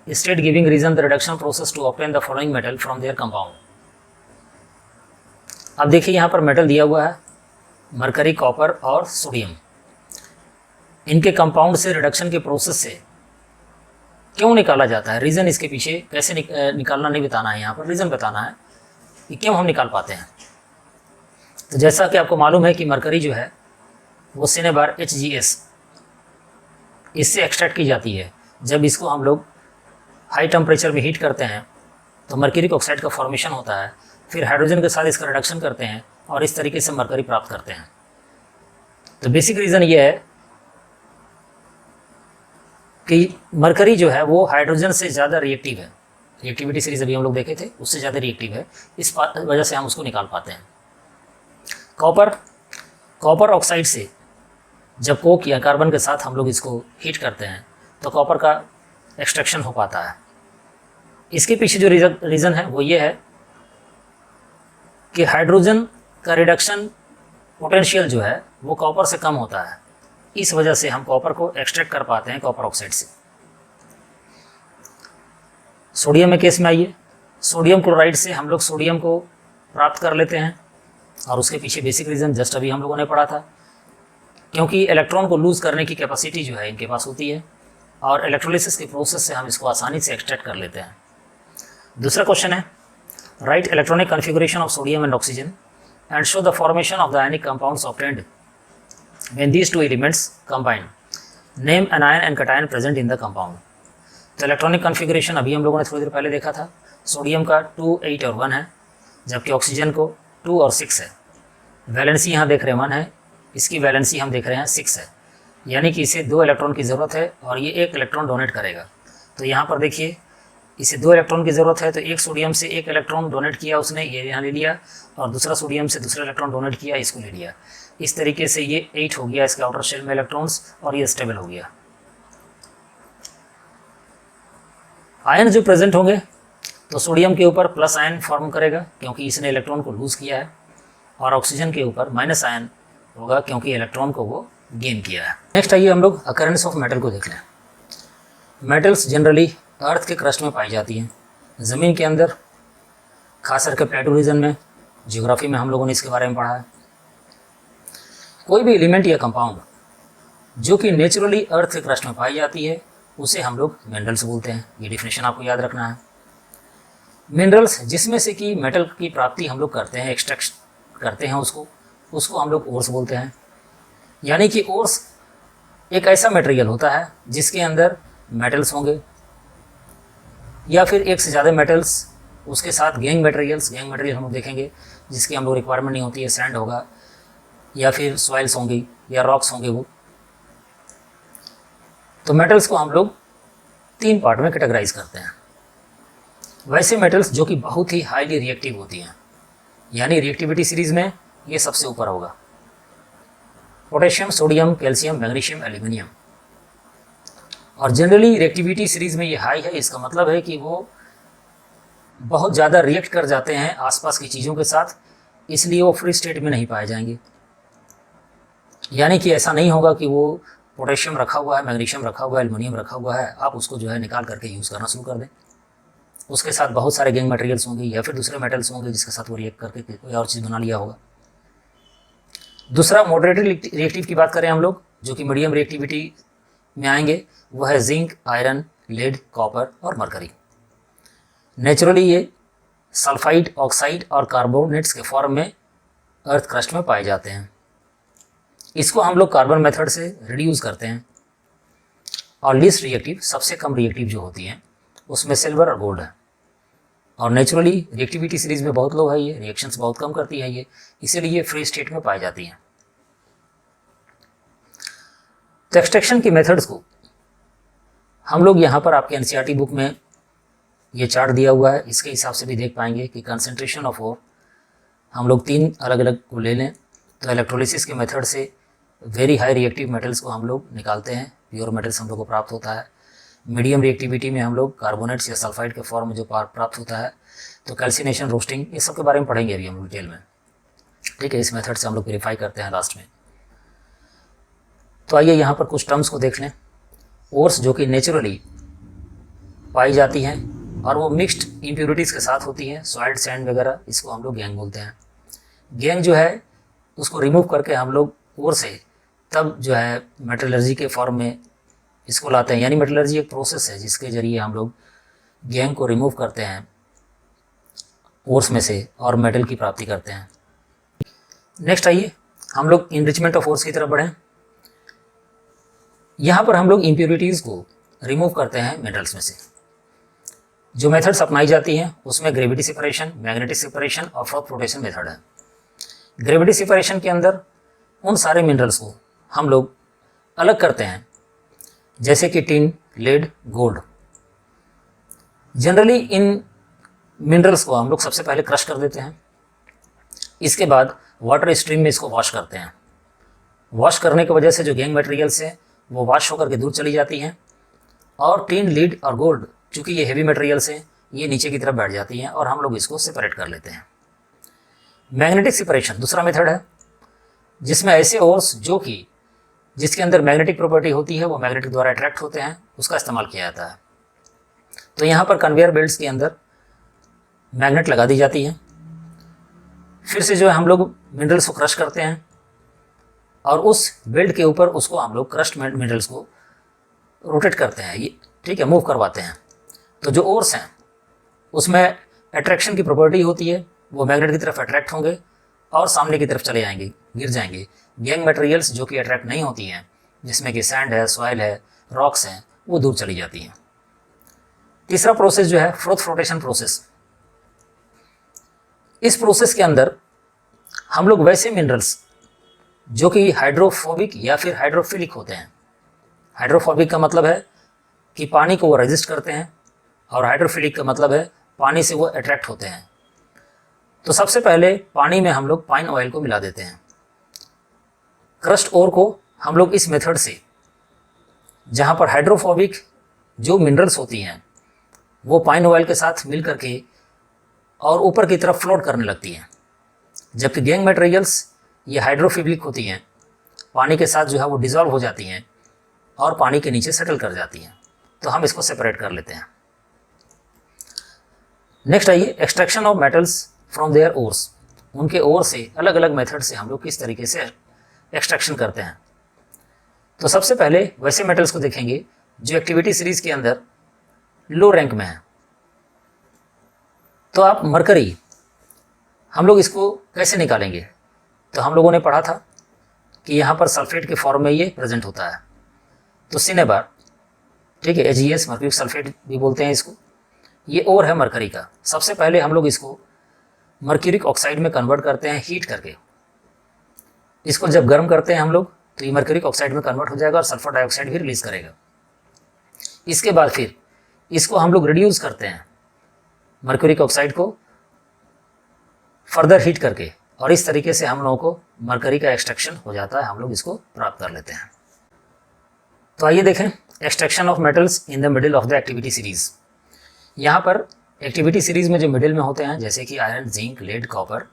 state giving reason the reduction process to obtain the following metal from their compound. अब देखिए यहाँ पर मेटल दिया हुआ है, मरकरी, कॉपर और सोडियम। इनके कंपाउंड से रिडक्शन के प्रोसेस से क्यों निकाला जाता है, रीज़न इसके पीछे कैसे निकालना नहीं बताना है, यहाँ पर रीज़न बताना है कि क्यों हम निकाल पाते हैं। तो जैसा कि आपको मालूम है कि मरकरी जो है वो सिनेबार HgS इससे एक्सट्रैक्ट की जाती है। जब इसको हम लोग हाई टेम्परेचर में हीट करते हैं तो मरकरी ऑक्साइड का फॉर्मेशन होता है, फिर हाइड्रोजन के साथ इसका रिडक्शन करते हैं और इस तरीके से मरकरी प्राप्त करते हैं। तो बेसिक रीज़न ये है कि मरकरी जो है वो हाइड्रोजन से ज़्यादा रिएक्टिव है। रिएक्टिविटी सीरीज अभी हम लोग देखे थे, उससे ज़्यादा रिएक्टिव है, इस वजह से हम उसको निकाल पाते हैं। कॉपर ऑक्साइड से जब कोक या कार्बन के साथ हम लोग इसको हीट करते हैं तो कॉपर का एक्सट्रैक्शन हो पाता है। इसके पीछे जो रीज़न है वो ये है कि हाइड्रोजन का रिडक्शन पोटेंशियल जो है वो कॉपर से कम होता है। इस वजह से हम कॉपर को एक्सट्रैक्ट कर पाते हैं कॉपर ऑक्साइड से। सोडियम में केस में आइए, सोडियम क्लोराइड से हम लोग सोडियम को प्राप्त कर लेते हैं और उसके पीछे बेसिक रीज़न जस्ट अभी हम लोगों ने पढ़ा था, क्योंकि इलेक्ट्रॉन को लूज़ करने की कैपेसिटी जो है इनके पास होती है और इलेक्ट्रोलिसिस के प्रोसेस से हम इसको आसानी से एक्सट्रैक्ट कर लेते हैं। दूसरा क्वेश्चन है, right electronic configuration of sodium and oxygen and show the formation of the ionic compounds obtained when these two elements combine. Name an ion and cation present in the compound. तो electronic configuration अभी हम लोगों ने थोड़ी देर पहले देखा था। Sodium का 2, 8 और 1 है, जबकि ऑक्सीजन को 2 और 6 है। वैलेंसी यहाँ देख रहे हैं 1 है, इसकी वैलेंसी हम देख रहे हैं 6 है, यानी कि इसे 2 इलेक्ट्रॉन की ज़रूरत है और ये 1 इलेक्ट्रॉन डोनेट करेगा। तो यहाँ पर देखिए इसे 2 इलेक्ट्रॉन की ज़रूरत है, तो एक सोडियम से 1 इलेक्ट्रॉन डोनेट किया उसने, ये यहाँ ले लिया, और दूसरा सोडियम से दूसरा इलेक्ट्रॉन डोनेट किया, इसको ले लिया। इस तरीके से ये 8 हो गया इसके आउटर शेल में इलेक्ट्रॉन्स और ये स्टेबल हो गया। आयन जो प्रेजेंट होंगे तो सोडियम के ऊपर प्लस आयन फॉर्म करेगा क्योंकि इसने इलेक्ट्रॉन को लूज़ किया है, और ऑक्सीजन के ऊपर माइनस आयन होगा क्योंकि इलेक्ट्रॉन को वो गेन किया है। नेक्स्ट आइए हम लोग अकरेंस ऑफ मेटल को देख लें। मेटल्स जनरली अर्थ के क्रस्ट में पाई जाती हैं, ज़मीन के अंदर, खास करके प्लेटो रीजन में। ज्योग्राफी में हम लोगों ने इसके बारे में पढ़ा है। कोई भी एलिमेंट या कंपाउंड जो कि नेचुरली अर्थ के क्रस्ट में पाई जाती है उसे हम लोग मिनरल्स बोलते हैं। ये डिफिनेशन आपको याद रखना है। मिनरल्स जिसमें से कि मेटल की प्राप्ति हम लोग करते हैं, एक्सट्रैक्ट करते हैं उसको हम लोग ओर्स बोलते हैं। यानी कि ओर्स एक ऐसा मटेरियल होता है जिसके अंदर मेटल्स होंगे या फिर एक से ज़्यादा मेटल्स, उसके साथ गैंग मटेरियल हम लोग देखेंगे जिसकी हम लोग रिक्वायरमेंट नहीं होती है, सैंड होगा या फिर सॉइल्स होंगी या रॉक्स होंगे वो। तो मेटल्स को हम लोग 3 पार्ट में कैटेगराइज करते हैं। वैसे मेटल्स जो कि बहुत ही हाईली रिएक्टिव होती हैं, यानी रिएक्टिविटी सीरीज में ये सबसे ऊपर होगा। Potassium, sodium, calcium, magnesium, aluminium. और जनरली रिएक्टिविटी सीरीज में ये हाई है, इसका मतलब है कि वो बहुत ज़्यादा रिएक्ट कर जाते हैं आसपास की चीज़ों के साथ, इसलिए वो फ्री स्टेट में नहीं पाए जाएंगे। यानी कि ऐसा नहीं होगा कि वो पोटेशियम रखा हुआ है, मैग्नीशियम रखा हुआ है, एल्युमिनियम रखा हुआ है, आप उसको जो है निकाल करके यूज़ करना शुरू कर दें। उसके साथ बहुत सारे गैंग मटेरियल्स होंगे या फिर दूसरे मेटल्स होंगे जिसके साथ वो रिएक्ट करके कोई और चीज़ बना लिया होगा। दूसरा मॉडरेट रिएक्टिव की बात करें हम लोग, जो कि मीडियम रिएक्टिविटी में आएंगे, वो है जिंक, आयरन, लेड, कॉपर और मरकरी। नेचुरली ये सल्फाइड, ऑक्साइड और कार्बोनेट्स के फॉर्म में अर्थ क्रस्ट में पाए जाते हैं। इसको हम लोग कार्बन मेथड से रिड्यूस करते हैं। और लीस्ट रिएक्टिव, सबसे कम रिएक्टिव जो होती हैं उसमें सिल्वर और गोल्ड है। और नेचुरली रिएक्टिविटी सीरीज में बहुत लो है, ये रिएक्शंस बहुत कम करती है ये, इसीलिए ये फ्री स्टेट में पाई जाती हैं। तो एक्सट्रैक्शन की मेथड्स को हम लोग यहाँ पर आपके एनसीईआरटी बुक में ये चार्ट दिया हुआ है, इसके हिसाब से भी देख पाएंगे कि कंसंट्रेशन ऑफ ओर हम लोग 3 अलग अलग को ले लें तो इलेक्ट्रोलिसिस के मेथड से वेरी हाई रिएक्टिव मेटल्स को हम लोग निकालते हैं, प्योर मेटल्स हम लोग को प्राप्त होता है। मीडियम रिएक्टिविटी में हम लोग कार्बोनेट्स या सल्फाइड के फॉर्म में जो प्राप्त होता है, तो कैल्सिनेशन, रोस्टिंग, ये सब के बारे में पढ़ेंगे अभी हम डिटेल में। ठीक है, इस मेथड से हम लोग वेरीफाई करते हैं लास्ट में। तो आइए यहाँ पर कुछ टर्म्स को देख लें। ओर्स जो कि नेचुरली पाई जाती हैं और वो मिक्स्ड इम्प्योरिटीज़ के साथ होती हैं, सॉइल्ड, सैंड वगैरह, इसको हम लोग गैंग बोलते हैं। गैंग जो है उसको रिमूव करके हम लोग ओर से तब जो है मेटलर्जी के फॉर्म में इसको लाते हैं। यानी मेटलर्जी एक प्रोसेस है जिसके ज़रिए हम लोग गैंग को रिमूव करते हैं ओर्स में से और मेटल की प्राप्ति करते हैं। नेक्स्ट आइए हम लोग इनरिचमेंट ऑफ ओर्स की तरफ बढ़ें। यहाँ पर हम लोग इम्प्योरिटीज़ को रिमूव करते हैं मेटल्स में से। जो मेथड्स अपनाई जाती हैं उसमें ग्रेविटी सेपरेशन, मैग्नेटिक सेपरेशन और फ्रॉथ फ्लोटेशन मेथड है। ग्रेविटी सेपरेशन के अंदर उन सारे मिनरल्स को हम लोग अलग करते हैं, जैसे कि टिन, लेड, गोल्ड। जनरली इन मिनरल्स को हम लोग सबसे पहले क्रश कर देते हैं, इसके बाद वाटर स्ट्रीम में इसको वॉश करते हैं। वॉश करने की वजह से जो गैंग मटेरियल्स हैं वो वॉश होकर के दूर चली जाती हैं और टिन, लीड और गोल्ड, चूँकि ये हेवी मटेरियल्स हैं, ये नीचे की तरफ बैठ जाती हैं और हम लोग इसको सेपरेट कर लेते हैं। मैग्नेटिक सेपरेशन दूसरा मेथड है, जिसमें ऐसे ओर्स जो कि जिसके अंदर मैग्नेटिक प्रॉपर्टी होती है वो मैग्नेटिक द्वारा अट्रैक्ट होते हैं, उसका इस्तेमाल किया जाता है। तो यहाँ पर कन्वेयर बेल्ट्स के अंदर मैग्नेट लगा दी जाती है। फिर से जो है हम लोग मिनरल्स को क्रश करते हैं और उस बेल्ट के ऊपर उसको हम लोग क्रश्ड मिनरल्स को रोटेट करते हैं, ये ठीक है, मूव करवाते हैं। तो जो ओर्स हैं उसमें अट्रैक्शन की प्रॉपर्टी होती है, वो मैग्नेट की तरफ अट्रैक्ट होंगे और सामने की तरफ चले जाएंगे, गिर जाएंगे। गैंग मटेरियल्स जो कि अट्रैक्ट नहीं होती हैं, जिसमें कि सैंड है, सॉइल है, रॉक्स हैं, वो दूर चली जाती हैं। तीसरा प्रोसेस जो है फ्रोथ फ्लोटेशन प्रोसेस। इस प्रोसेस के अंदर हम लोग वैसे मिनरल्स जो कि हाइड्रोफोबिक या फिर हाइड्रोफिलिक होते हैं, हाइड्रोफोबिक का मतलब है कि पानी को वो रेजिस्ट करते हैं और हाइड्रोफिलिक का मतलब है पानी से वो अट्रैक्ट होते हैं। तो सबसे पहले पानी में हम लोग पाइन ऑयल को मिला देते हैं। क्रस्ट ओर को हम लोग इस मेथड से, जहाँ पर हाइड्रोफोबिक जो मिनरल्स होती हैं वो पाइन ऑयल के साथ मिल करके और ऊपर की तरफ फ्लोट करने लगती हैं, जबकि गैंग मटेरियल्स ये हाइड्रोफिलिक होती हैं, पानी के साथ जो है वो डिज़ोल्व हो जाती हैं और पानी के नीचे सेटल कर जाती हैं। तो हम इसको सेपरेट कर लेते हैं। नेक्स्ट आइए extraction of metals from their ores. उनके ओर से अलग अलग मेथड से हम लोग किस तरीके से एक्सट्रैक्शन करते हैं। तो सबसे पहले वैसे मेटल्स को देखेंगे जो एक्टिविटी सीरीज के अंदर लो रैंक में है। तो आप मरकरी, हम लोग इसको कैसे निकालेंगे? तो हम लोगों ने पढ़ा था कि यहाँ पर सल्फेट के फॉर्म में ये प्रेजेंट होता है। तो सिनेबार, ठीक है, AgS मर्क्यूरिक सल्फेट भी बोलते हैं इसको, ये ओर है मरकरी का। सबसे पहले हम लोग इसको मर्क्यूरिक ऑक्साइड में कन्वर्ट करते हैं हीट करके। इसको जब गर्म करते हैं हम लोग तो ये मर्क्यूरिक ऑक्साइड में कन्वर्ट हो जाएगा और सल्फर डाइऑक्साइड भी रिलीज करेगा। इसके बाद फिर इसको हम लोग रिड्यूस करते हैं मर्क्यूरिक ऑक्साइड को फर्दर हीट करके, और इस तरीके से हम लोगों को मरकरी का एक्सट्रैक्शन हो जाता है, हम लोग इसको प्राप्त कर लेते हैं। तो आइए देखें extraction of metals in the middle of the activity series. यहाँ पर एक्टिविटी सीरीज में जो मिडिल में होते हैं, जैसे कि आयरन, जिंक, लेड, कॉपर,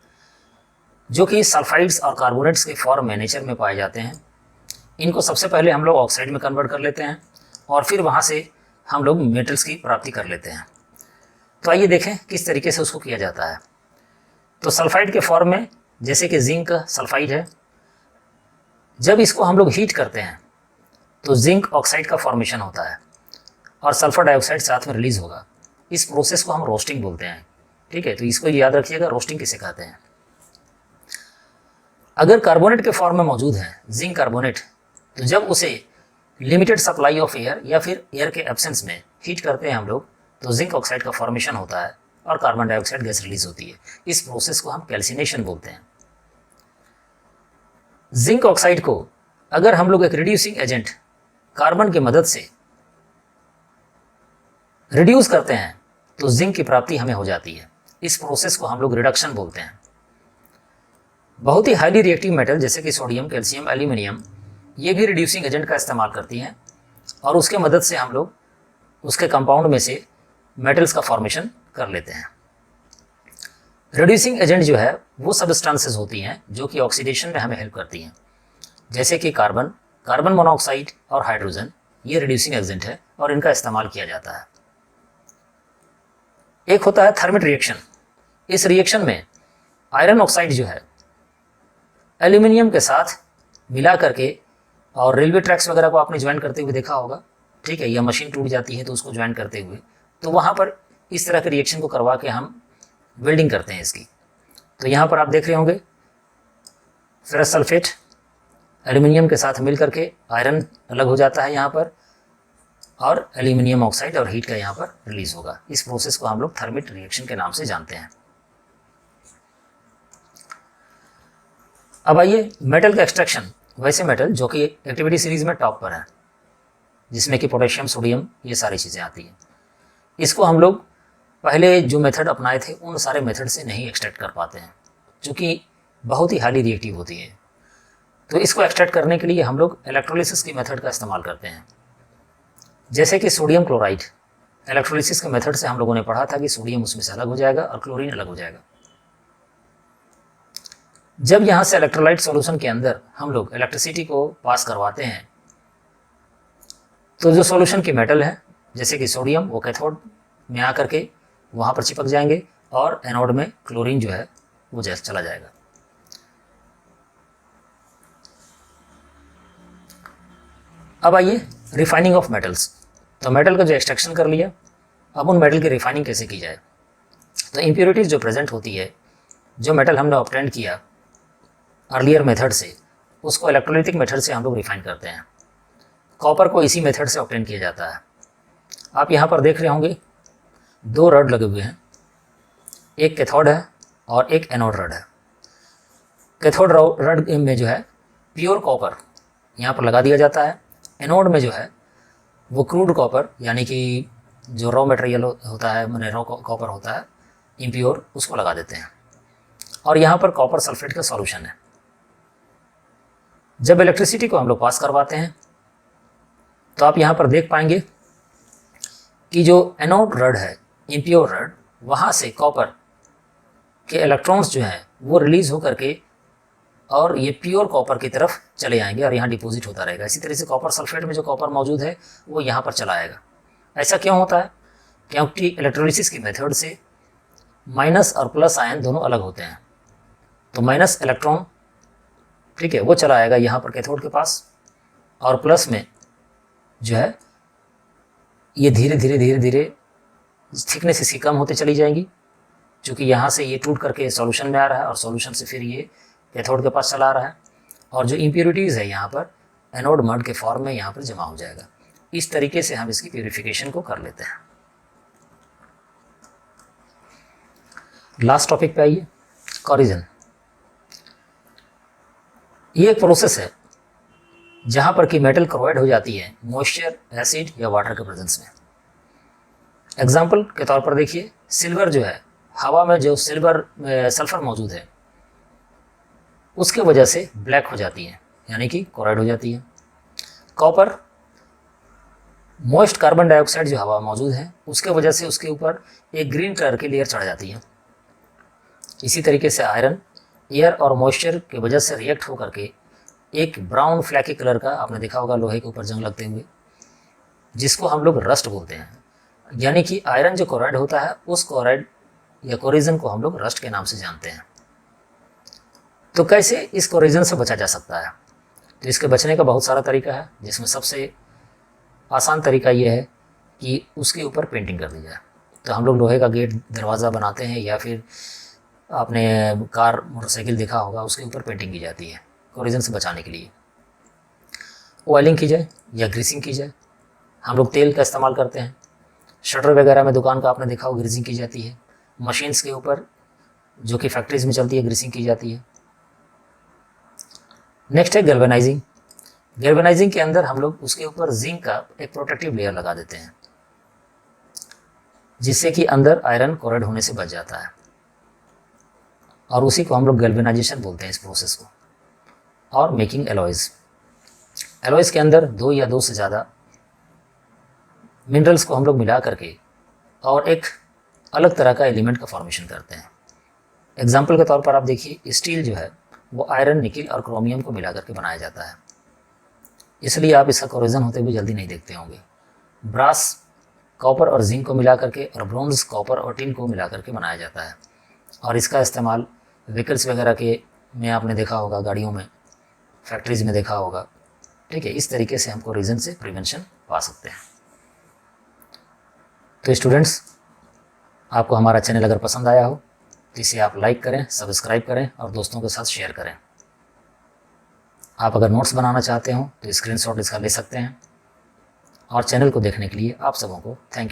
जो कि सल्फाइड्स और कार्बोनेट्स के फॉर्म में नेचर में पाए जाते हैं, इनको सबसे पहले हम लोग ऑक्साइड में कन्वर्ट कर लेते हैं और फिर वहाँ से हम लोग मेटल्स की प्राप्ति कर लेते हैं। तो आइए देखें किस तरीके से उसको किया जाता है। तो सल्फाइड के फॉर्म में, जैसे कि जिंक सल्फाइड है, जब इसको हम लोग हीट करते हैं तो जिंक ऑक्साइड का फॉर्मेशन होता है और सल्फर डाइऑक्साइड साथ में रिलीज होगा। इस प्रोसेस को हम रोस्टिंग बोलते हैं। ठीक है, तो इसको याद रखिएगा, रोस्टिंग किसे कहते हैं। अगर कार्बोनेट के फॉर्म में मौजूद है जिंक कार्बोनेट, तो जब उसे लिमिटेड सप्लाई ऑफ एयर या फिर एयर के एब्सेंस में हीट करते हैं हम लोग, तो जिंक ऑक्साइड का फॉर्मेशन होता है और कार्बन डाइऑक्साइड गैस रिलीज होती है। इस प्रोसेस को हम कैल्सिनेशन बोलते हैं। जिंक ऑक्साइड को अगर हम लोग एक रिड्यूसिंग एजेंट कार्बन की मदद से रिड्यूस करते हैं तो जिंक की प्राप्ति हमें हो जाती है। इस प्रोसेस को हम लोग रिडक्शन बोलते हैं। बहुत ही हाईली रिएक्टिव मेटल जैसे कि सोडियम, कैल्शियम, एल्यूमिनियम, ये भी रिड्यूसिंग एजेंट का इस्तेमाल करती हैं और उसके मदद से हम लोग उसके कंपाउंड में से मेटल्स का फॉर्मेशन कर लेते हैं। रिड्यूसिंग एजेंट जो है वो सब्सटेंसेस होती हैं जो कि ऑक्सीडेशन में हमें हेल्प करती हैं, जैसे कि कार्बन, कार्बन मोनोऑक्साइड और हाइड्रोजन, ये रिड्यूसिंग एजेंट है और इनका इस्तेमाल किया जाता है। एक होता है थर्मिट रिएक्शन। इस रिएक्शन में आयरन ऑक्साइड जो है एल्यूमिनियम के साथ मिला करके, और रेलवे ट्रैक्स वगैरह को आपने ज्वाइन करते हुए देखा होगा, ठीक है, या मशीन टूट जाती है तो उसको ज्वाइन करते हुए, तो वहाँ पर इस तरह के रिएक्शन को करवा के हम वेल्डिंग करते हैं इसकी। तो यहाँ पर आप देख रहे होंगे फेरस सल्फेट एल्यूमिनियम के साथ मिल करके आयरन अलग हो जाता है यहाँ पर, और एल्यूमिनियम ऑक्साइड और हीट का यहाँ पर रिलीज होगा। इस प्रोसेस को हम लोग थर्मिट रिएक्शन के नाम से जानते हैं। अब आइए मेटल का एक्सट्रैक्शन। वैसे मेटल जो कि एक्टिविटी सीरीज में टॉप पर है, जिसमें कि पोटेशियम, सोडियम, ये सारी चीज़ें आती हैं, इसको हम लोग पहले जो मेथड अपनाए थे उन सारे मेथड से नहीं एक्सट्रैक्ट कर पाते हैं, क्योंकि बहुत ही हाईली रिएक्टिव होती है। तो इसको एक्सट्रैक्ट करने के लिए हम लोग इलेक्ट्रोलिसिस की मेथड का इस्तेमाल करते हैं। जैसे कि सोडियम क्लोराइड, इलेक्ट्रोलिसिस के मेथड से हम लोगों ने पढ़ा था कि सोडियम उसमें से अलग हो जाएगा और क्लोरीन अलग हो जाएगा। जब यहाँ से इलेक्ट्रोलाइट सॉल्यूशन के अंदर हम लोग इलेक्ट्रिसिटी को पास करवाते हैं, तो जो सॉल्यूशन की मेटल है जैसे कि सोडियम, वो कैथोड में आकर के वहाँ पर चिपक जाएंगे और एनोड में क्लोरीन जो है वो जैसे चला जाएगा। अब आइए रिफाइनिंग ऑफ मेटल्स। तो मेटल का जो एक्सट्रैक्शन कर लिया, अब उन मेटल की रिफाइनिंग कैसे की जाए। तो इम्प्योरिटीज़ जो प्रेजेंट होती है, जो मेटल हमने ऑब्टेंड किया अर्लियर मेथड से, उसको इलेक्ट्रोलिटिक मेथड से हम लोग रिफाइन करते हैं। कॉपर को इसी मेथड से ऑब्टेन किया जाता है। आप यहाँ पर देख रहे होंगे 2 रड लगे हुए हैं, एक कैथोड है और एक एनोड रड है। कैथोड रड में जो है प्योर कॉपर यहाँ पर लगा दिया जाता है। एनोड में जो है वो क्रूड कॉपर, यानी कि जो रॉ मटेरियल होता है, मैंने रॉ कॉपर होता है इम्प्योर, उसको लगा देते हैं और यहाँ पर कॉपर सल्फेट का सॉल्यूशन है। जब इलेक्ट्रिसिटी को हम लोग पास करवाते हैं तो आप यहाँ पर देख पाएंगे कि जो एनोड रड है, इम्प्योर रड, वहाँ से कॉपर के इलेक्ट्रॉन्स जो हैं वो रिलीज होकर के और ये प्योर कॉपर की तरफ चले आएंगे और यहाँ डिपॉजिट होता रहेगा। इसी तरह से कॉपर सल्फेट में जो कॉपर मौजूद है वो यहाँ पर चला आएगा। ऐसा क्यों होता है? क्योंकि इलेक्ट्रोलिसिस की मेथड से माइनस और प्लस आयन दोनों अलग होते हैं। तो माइनस इलेक्ट्रॉन, ठीक है, वो चला आएगा यहाँ पर कैथोड के पास, और प्लस में जो है ये धीरे धीरे थिकनेस इसकी कम होते चली जाएंगी, क्योंकि यहाँ से ये टूट करके सॉल्यूशन में आ रहा है और सॉल्यूशन से फिर ये कैथोड के पास चला आ रहा है, और जो इम्प्योरिटीज़ है यहाँ पर एनोड मड के फॉर्म में यहाँ पर जमा हो जाएगा। इस तरीके से हम इसकी प्यूरिफिकेशन को कर लेते हैं। लास्ट टॉपिक पे आइए, कोरिजन। ये एक प्रोसेस है जहाँ पर कि मेटल क्रोवाइड हो जाती है मॉइस्चर, एसिड या वाटर के प्रेजेंस में। एग्जाम्पल के तौर पर देखिए, सिल्वर जो है, हवा में जो सल्फर मौजूद है उसके वजह से ब्लैक हो जाती है, यानी कि क्लोराइड हो जाती है। कॉपर, मॉइस्ट कार्बन डाइऑक्साइड जो हवा मौजूद है उसके वजह से उसके ऊपर एक ग्रीन कलर की लेयर चढ़ जाती है। इसी तरीके से आयरन एयर और मॉइस्चर की वजह से रिएक्ट होकर के एक ब्राउन फ्लैकी कलर का, आपने देखा होगा लोहे के ऊपर जंग लगते हुए, जिसको हम लोग रस्ट बोलते हैं। यानी कि आयरन जो क्लोराइड होता है उस क्लोराइड या कोरिजन को हम लोग रस्ट के नाम से जानते हैं। तो कैसे इस कोरिजन से बचा जा सकता है? तो इसके बचने का बहुत सारा तरीका है, जिसमें सबसे आसान तरीका ये है कि उसके ऊपर पेंटिंग कर दी जाए। तो हम लोग लोहे का गेट दरवाज़ा बनाते हैं, या फिर आपने कार मोटरसाइकिल देखा होगा उसके ऊपर पेंटिंग की जाती है कोरोजन से बचाने के लिए। ऑयलिंग की जाए या ग्रीसिंग की जाए, हम लोग तेल का इस्तेमाल करते हैं। शटर वगैरह में दुकान का आपने देखा हो ग्रीसिंग की जाती है। मशीन्स के ऊपर जो कि फैक्ट्रीज में चलती है ग्रीसिंग की जाती है। नेक्स्ट है गैल्वेनाइजिंग। गैल्वेनाइजिंग के अंदर हम लोग उसके ऊपर जिंक का एक प्रोटेक्टिव लेयर लगा देते हैं, जिससे कि अंदर आयरन कोरेड होने से बच जाता है, और उसी को हम लोग गैल्वेनाइजेशन बोलते हैं इस प्रोसेस को। और मेकिंग एलॉयज़, एलॉयज़ के अंदर 2 या 2 से ज़्यादा मिनरल्स को हम लोग मिला करके और एक अलग तरह का एलिमेंट का फॉर्मेशन करते हैं। एग्जाम्पल के तौर पर आप देखिए, स्टील जो है वो आयरन, निकिल और क्रोमियम को मिला करके बनाया जाता है, इसलिए आप इसका कोरोजन होते हुए जल्दी नहीं देखते होंगे। ब्रास कॉपर और जिंक को मिला करके, और ब्रोंज कॉपर और टिन को मिला करके बनाया जाता है, और इसका इस्तेमाल व्हीकल्स वगैरह के में आपने देखा होगा, गाड़ियों में, फैक्ट्रीज में देखा होगा। ठीक है, इस तरीके से हम कोरोजन से प्रिवेंशन पा सकते हैं। तो स्टूडेंट्स, आपको हमारा चैनल अगर पसंद आया हो तो इसे आप लाइक करें, सब्सक्राइब करें और दोस्तों के साथ शेयर करें। आप अगर नोट्स बनाना चाहते हो तो स्क्रीनशॉट इसका ले सकते हैं। और चैनल को देखने के लिए आप सबों को थैंक यू।